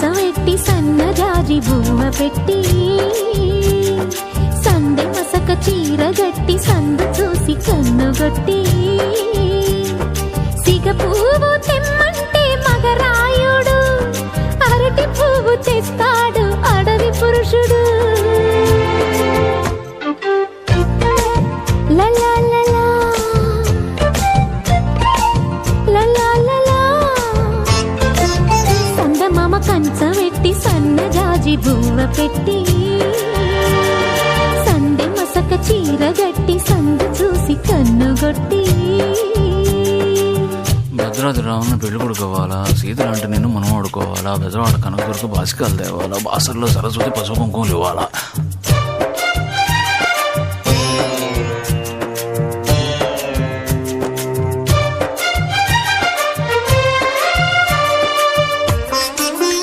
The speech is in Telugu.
కంచవెట్టి సన్నజాజి బువ్వ పెట్టి సందె మసక చీర గట్టి సందు చూసి కన్నుగొట్టి సిగ పువ్వు తెమ్మంటే మగరాయుడు అరటి పువ్వు తెస్తాడు అడవి పురుషుడు. లలా లలా లలా లలా సందమామ కంచవెట్టి సన్నజాజి బువ్వ పెట్టి సందె మసక చీర గట్టి సందు చూసి కన్నుగొట్టి. భద్రాద్రి రావుని పెళ్లి కొడుకోవాలా, సీతలంటే నేను మనం ఆడుకోవాలా, బెజవాడ కనకదుర్గ బాసికాలు తేవాలా, బాసర్లో సరస్వతి పసుపు కుంకుమలు ఇవ్వాలా.